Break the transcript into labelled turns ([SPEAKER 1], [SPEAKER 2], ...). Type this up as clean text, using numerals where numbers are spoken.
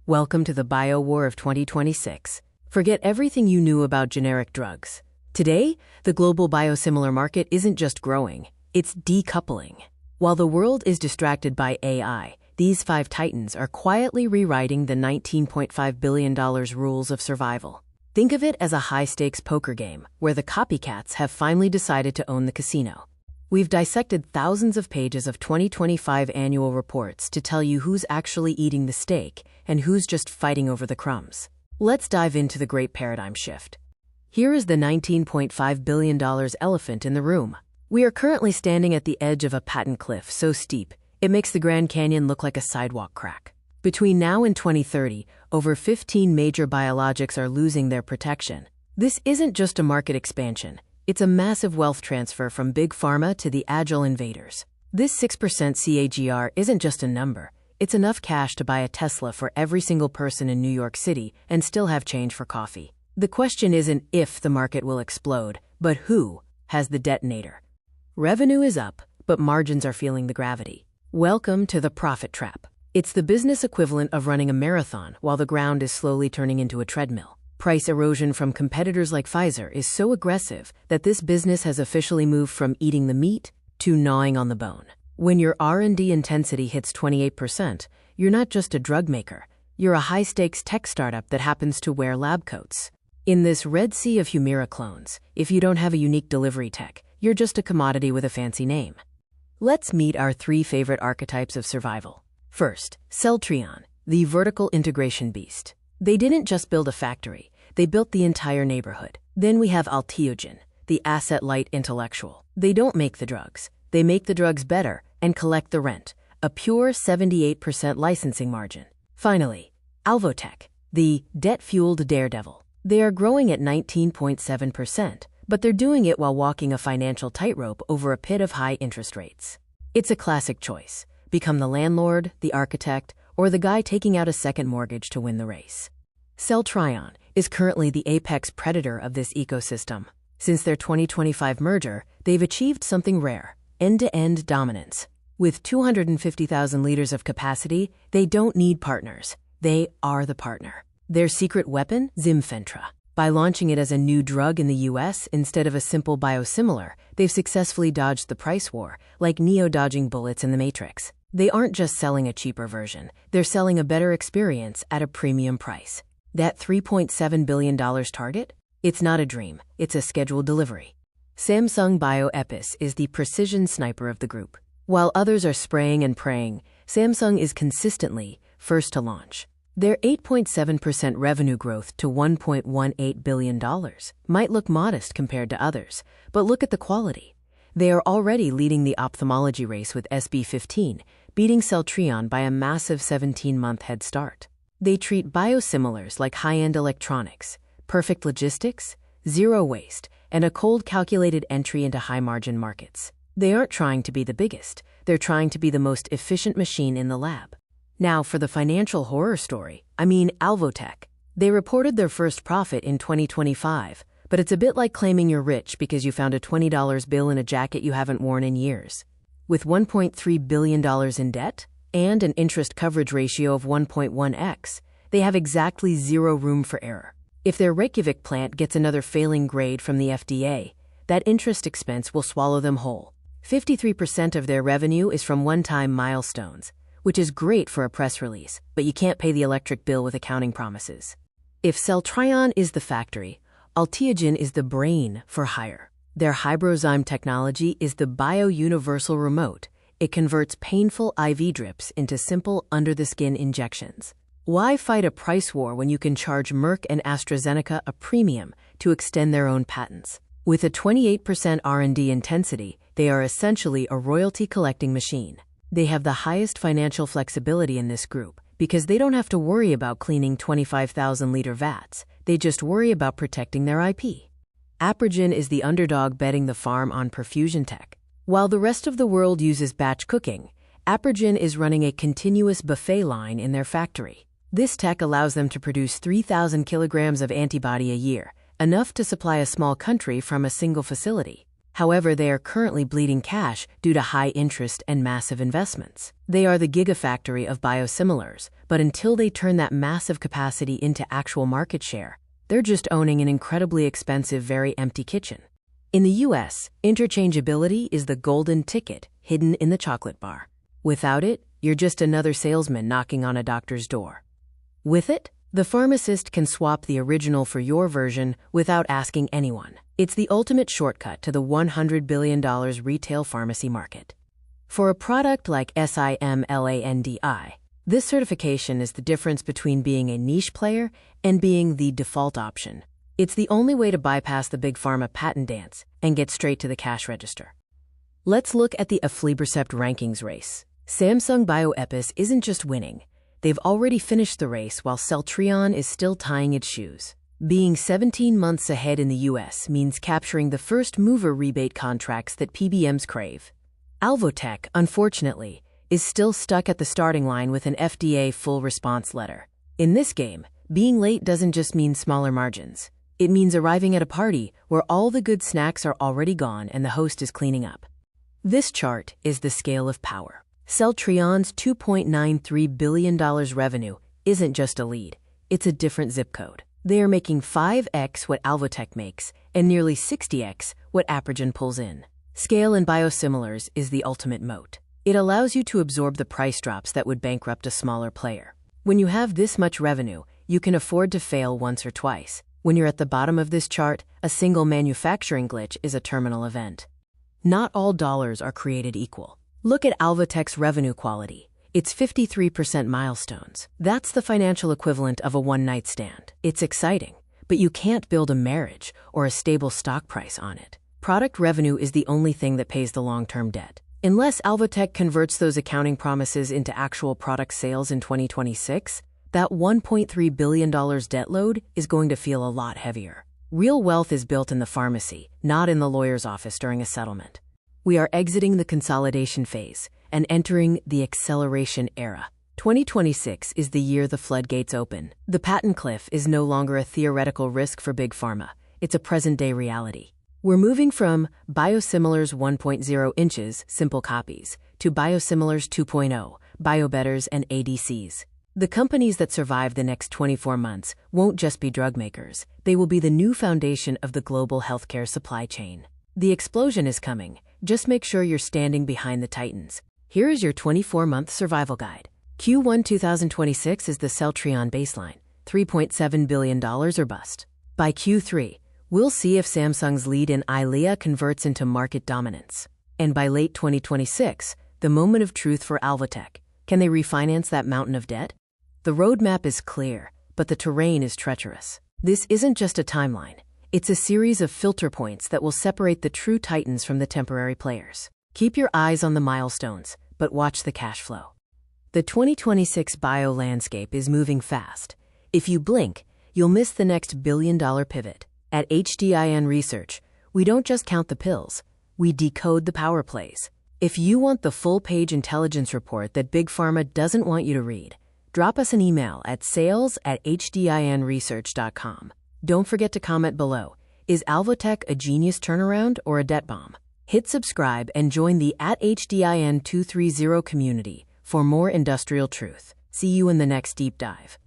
[SPEAKER 1] Welcome to the Bio War of 2026. Forget everything you knew about generic drugs. Today, the global biosimilar market isn't just growing, it's decoupling. While the world is distracted by AI, these five titans are quietly rewriting the $19.5 billion rules of survival. Think of it as a high-stakes poker game where the copycats have finally decided to own the casino. We've dissected thousands of pages of 2025 annual reports to tell you who's actually eating the steak and who's just fighting over the crumbs. Let's dive into the great paradigm shift. Here is the $19.5 billion elephant in the room. We are currently standing at the edge of a patent cliff so steep, it makes the Grand Canyon look like a sidewalk crack. Between now and 2030, over 15 major biologics are losing their protection. This isn't just a market expansion. It's a massive wealth transfer from big pharma to the agile invaders. This 6% CAGR isn't just a number. It's enough cash to buy a Tesla for every single person in New York City and still have change for coffee. The question isn't if the market will explode, but who has the detonator. Revenue is up, but margins are feeling the gravity. Welcome to the profit trap. It's the business equivalent of running a marathon while the ground is slowly turning into a treadmill. Price erosion from competitors like Pfizer is so aggressive that this business has officially moved from eating the meat to gnawing on the bone. When your R&D intensity hits 28%, you're not just a drug maker. You're a high-stakes tech startup that happens to wear lab coats. In this Red Sea of Humira clones, if you don't have a unique delivery tech, you're just a commodity with a fancy name. Let's meet our three favorite archetypes of survival. First, Celltrion, the vertical integration beast. They didn't just build a factory, they built the entire neighborhood. Then we have Alteogen, the asset-light intellectual. They don't make the drugs, they make the drugs better and collect the rent, a pure 78% licensing margin. Finally, Alvotech, the debt-fueled daredevil. They are growing at 19.7%, but they're doing it while walking a financial tightrope over a pit of high interest rates. It's a classic choice. Become the landlord, the architect, or the guy taking out a second mortgage to win the race. Celltrion is currently the apex predator of this ecosystem. Since their 2025 merger, they've achieved something rare: end-to-end dominance. With 250,000 liters of capacity, they don't need partners. They are the partner. Their secret weapon? Zymfentra. By launching it as a new drug in the US instead of a simple biosimilar, they've successfully dodged the price war, like Neo dodging bullets in the Matrix. They aren't just selling a cheaper version, they're selling a better experience at a premium price. That $3.7 billion target? It's not a dream, it's a scheduled delivery. Samsung Bioepis is the precision sniper of the group. While others are spraying and praying, Samsung is consistently first to launch. Their 8.7% revenue growth to $1.18 billion might look modest compared to others, but look at the quality. They are already leading the ophthalmology race with SB15, beating Celltrion by a massive 17-month head start. They treat biosimilars like high-end electronics, perfect logistics, zero waste, and a cold calculated entry into high-margin markets. They aren't trying to be the biggest, they're trying to be the most efficient machine in the lab. Now for the financial horror story, Alvotech. They reported their first profit in 2025, but it's a bit like claiming you're rich because you found a $20 bill in a jacket you haven't worn in years. With $1.3 billion in debt and an interest coverage ratio of 1.1x, they have exactly zero room for error. If their Reykjavik plant gets another failing grade from the FDA, that interest expense will swallow them whole. 53% of their revenue is from one-time milestones, which is great for a press release, but you can't pay the electric bill with accounting promises. If Celltrion is the factory, Alteogen is the brain for hire. Their Hybrozyme technology is the bio-universal remote. It converts painful IV drips into simple under-the-skin injections. Why fight a price war when you can charge Merck and AstraZeneca a premium to extend their own patents? With a 28% R&D intensity, they are essentially a royalty-collecting machine. They have the highest financial flexibility in this group because they don't have to worry about cleaning 25,000-liter vats. They just worry about protecting their IP. Aprogen is the underdog betting the farm on perfusion tech. While the rest of the world uses batch cooking, Aprogen is running a continuous buffet line in their factory. This tech allows them to produce 3,000 kilograms of antibody a year, enough to supply a small country from a single facility. However, they are currently bleeding cash due to high interest and massive investments. They are the gigafactory of biosimilars, but until they turn that massive capacity into actual market share, they're just owning an incredibly expensive, very empty kitchen. In the US, interchangeability is the golden ticket hidden in the chocolate bar. Without it, you're just another salesman knocking on a doctor's door. With it, the pharmacist can swap the original for your version without asking anyone. It's the ultimate shortcut to the $100 billion retail pharmacy market. For a product like Zymfentra, this certification is the difference between being a niche player and being the default option. It's the only way to bypass the big pharma patent dance and get straight to the cash register. Let's look at the aflibercept rankings race. Samsung Bioepis isn't just winning. They've already finished the race while Celltrion is still tying its shoes. Being 17 months ahead in the US means capturing the first mover rebate contracts that PBMs crave. Alvotech, unfortunately, is still stuck at the starting line with an FDA full response letter. In this game, being late doesn't just mean smaller margins. It means arriving at a party where all the good snacks are already gone and the host is cleaning up. This chart is the scale of power. Celltrion's $2.93 billion revenue isn't just a lead, it's a different zip code. They are making 5x what Alvotech makes and nearly 60x what Aprogen pulls in. Scale in biosimilars is the ultimate moat. It allows you to absorb the price drops that would bankrupt a smaller player. When you have this much revenue, you can afford to fail once or twice. When you're at the bottom of this chart, a single manufacturing glitch is a terminal event. Not all dollars are created equal. Look at Alvotech's revenue quality. It's 53% milestones. That's the financial equivalent of a one-night stand. It's exciting, but you can't build a marriage or a stable stock price on it. Product revenue is the only thing that pays the long-term debt. Unless Alvotech converts those accounting promises into actual product sales in 2026, that $1.3 billion debt load is going to feel a lot heavier. Real wealth is built in the pharmacy, not in the lawyer's office during a settlement. We are exiting the consolidation phase and entering the acceleration era. 2026 is the year the floodgates open. The patent cliff is no longer a theoretical risk for big pharma. It's a present-day reality. We're moving from biosimilars 1.0 inches, simple copies, to biosimilars 2.0, biobetters and ADCs. The companies that survive the next 24 months won't just be drug makers. They will be the new foundation of the global healthcare supply chain. The explosion is coming. Just make sure you're standing behind the titans. Here is your 24-month survival guide. Q1 2026 is the Celltrion baseline, $3.7 billion or bust. By Q3, we'll see if Samsung's lead in Eylea converts into market dominance. And by late 2026, the moment of truth for Alvotech. Can they refinance that mountain of debt? The roadmap is clear, but the terrain is treacherous. This isn't just a timeline. It's a series of filter points that will separate the true titans from the temporary players. Keep your eyes on the milestones, but watch the cash flow. The 2026 bio landscape is moving fast. If you blink, you'll miss the next billion-dollar pivot. At HDIN Research, we don't just count the pills, we decode the power plays. If you want the full-page intelligence report that Big Pharma doesn't want you to read, drop us an email at sales@hdinresearch.com. Don't forget to comment below. Is Alvotech a genius turnaround or a debt bomb? Hit subscribe and join the @HDIN230 community for more industrial truth. See you in the next deep dive.